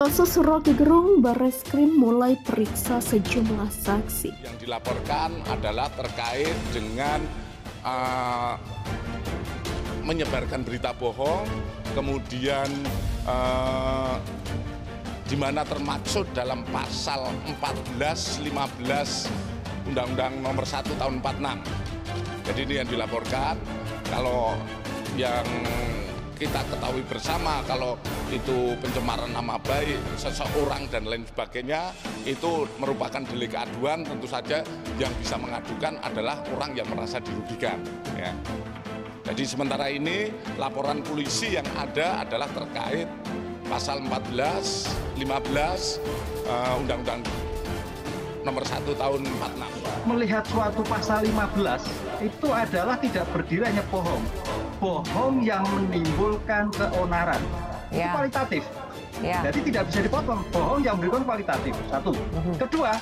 Kasus Rocky Gerung, Barreskrim mulai periksa sejumlah saksi. Yang dilaporkan adalah terkait dengan menyebarkan berita bohong, kemudian di mana termaksud dalam pasal 14, 15 Undang-Undang Nomor 1 Tahun 46. Jadi ini yang dilaporkan. Kalau yang kita ketahui bersama, kalau itu pencemaran nama baik seseorang dan lain sebagainya, itu merupakan delik aduan. Tentu saja yang bisa mengadukan adalah orang yang merasa dirugikan. Ya. Jadi sementara ini laporan polisi yang ada adalah terkait pasal 14, 15 Undang-Undang Nomor 1 Tahun 46. Melihat suatu pasal 15 itu adalah tidak berdiri hanya bohong. Bohong yang menimbulkan keonaran. Itu kualitatif. Jadi tidak bisa dipotong. Bohong yang memberikan kualitatif. Satu. Kedua,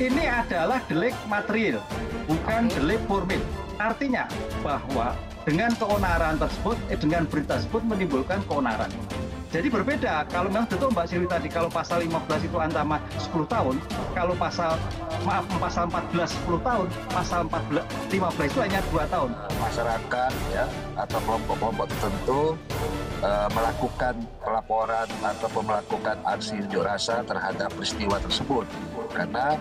ini adalah delik material, bukan delik formil. Artinya bahwa dengan keonaran tersebut, dengan berita tersebut menimbulkan keonaran. Jadi berbeda, kalau memang betul Mbak Siri tadi, kalau pasal 15 itu ancaman 10 tahun, kalau pasal 14 10 tahun, pasal 15 itu hanya 2 tahun. Masyarakat ya atau kelompok-kelompok tertentu melakukan pelaporan atau melakukan aksi unjuk rasa terhadap peristiwa tersebut karena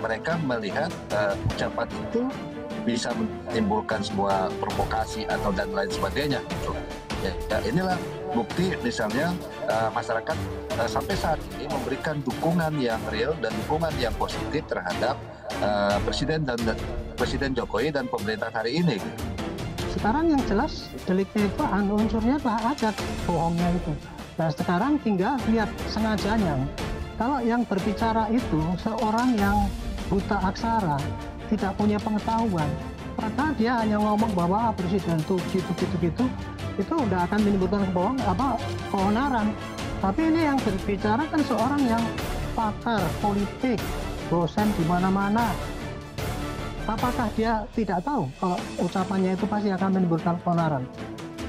mereka melihat ucapan itu bisa menimbulkan sebuah provokasi atau dan lain sebagainya. Gitu. Ya, inilah bukti misalnya masyarakat sampai saat ini memberikan dukungan yang real dan dukungan yang positif terhadap Presiden Jokowi dan pemerintah hari ini. Sekarang yang jelas deliknya itu unsurnya telah ada bohongnya itu. Nah sekarang tinggal lihat sengajanya. Kalau yang berbicara itu seorang yang buta aksara, tidak punya pengetahuan, maka dia hanya ngomong bahwa presiden itu gitu, itu udah akan menimbulkan keonaran. Tapi ini yang berbicara kan seorang yang pakar politik, dosen di mana-mana. Apakah dia tidak tahu kalau ucapannya itu pasti akan menimbulkan keonaran?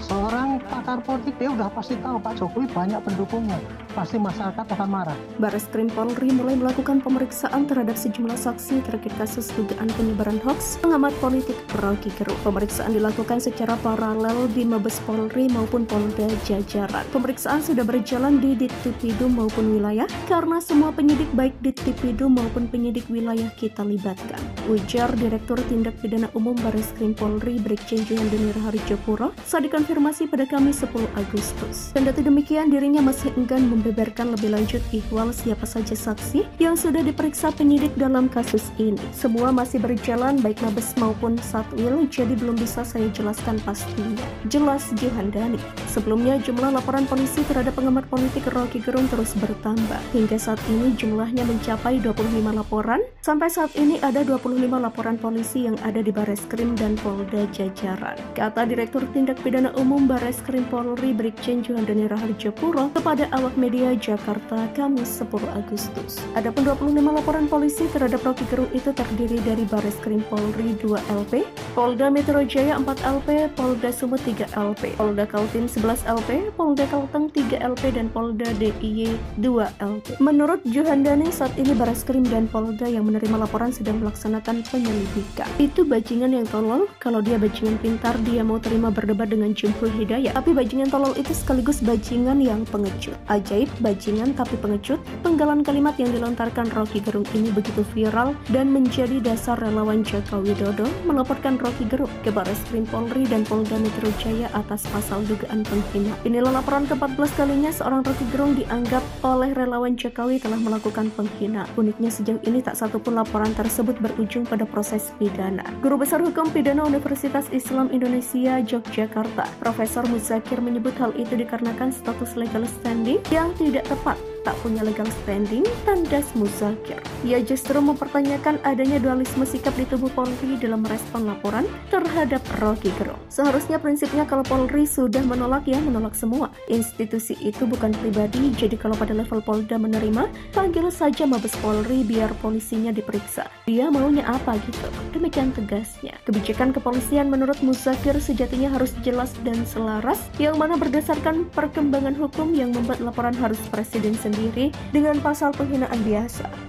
Seorang pakar politik dia udah pasti tahu Pak Jokowi banyak pendukungnya, pasti masyarakat akan marah. Barreskrim Polri mulai melakukan pemeriksaan terhadap sejumlah saksi terkait kasus dugaan penyebaran hoaks pengamat politik Rocky Gerung. Pemeriksaan dilakukan secara paralel di Mabes Polri maupun Polda jajaran. Pemeriksaan sudah berjalan di Dittipidum maupun wilayah karena semua penyidik baik Dittipidum maupun penyidik wilayah kita libatkan. Ujar Direktur Tindak Pidana Umum Barreskrim Polri Brigjen Juhandani Raharjapura saat dikonfirmasi pada Kamis 10 Agustus. Kendati demikian, dirinya masih enggan membeberkan lebih lanjut ihwal siapa saja saksi yang sudah diperiksa penyidik dalam kasus ini. Semua masih berjalan baik Mabes maupun Satwil, jadi belum bisa saya jelaskan pastinya. Jelas Juhandani. Sebelumnya jumlah laporan polisi terhadap pengamat politik Rocky Gerung terus bertambah. Hingga saat ini jumlahnya mencapai 25 laporan. Sampai saat ini ada 25 laporan polisi yang ada di Barreskrim dan Polda jajaran. Kata Direktur Tindak Pidana Umum Barreskrim Polri Brigjen Juhandani Raharjapura kepada awak media Jakarta Kamis 10 Agustus. Adapun 25 laporan polisi terhadap Rocky Gerung itu terdiri dari Barreskrim Polri 2 LP, Polda Metro Jaya 4 LP, Polda Sumut 3 LP, Polda Kaltim 11 LP, Polda Kalteng 3 LP, dan Polda DIY 2 LP. Menurut Juhandani, saat ini Barreskrim dan Polda yang menerima laporan sedang melaksanakan penyelidikan. Itu bajingan yang tolol. Kalau dia bajingan pintar, dia mau terima berdebat dengan Jumhur Hidayat. Tapi bajingan tolol itu sekaligus bajingan yang pengecut. Ajaib, bajingan tapi pengecut. Penggalan kalimat yang dilontarkan Rocky Gerung ini begitu viral dan menjadi dasar relawan Joko Widodo melaporkan Rocky Gerung ke Barreskrim Polri dan Polda Metro Jaya atas pasal dugaan penghinaan. Inilah laporan ke-14 kalinya seorang Rocky Gerung dianggap oleh relawan Jokowi telah melakukan penghinaan. Uniknya sejauh ini tak satupun laporan tersebut berujung pada proses pidana. Guru Besar Hukum Pidana Universitas Islam Indonesia Yogyakarta, Profesor Muzakir menyebut hal itu dikarenakan status legal standing yang tidak tepat tak punya legal standing, tandas Muzakir. Ia justru mempertanyakan adanya dualisme sikap di tubuh Polri dalam merespon laporan terhadap Rocky Gerung. Seharusnya prinsipnya kalau Polri sudah menolak, ya menolak semua. Institusi itu bukan pribadi, jadi kalau pada level Polda menerima, panggil saja Mabes Polri biar polisinya diperiksa. Dia maunya apa gitu? Demikian tegasnya. Kebijakan kepolisian menurut Muzakir sejatinya harus jelas dan selaras, yang mana berdasarkan perkembangan hukum yang membuat laporan harus presiden sendiri dengan pasal penghinaan biasa.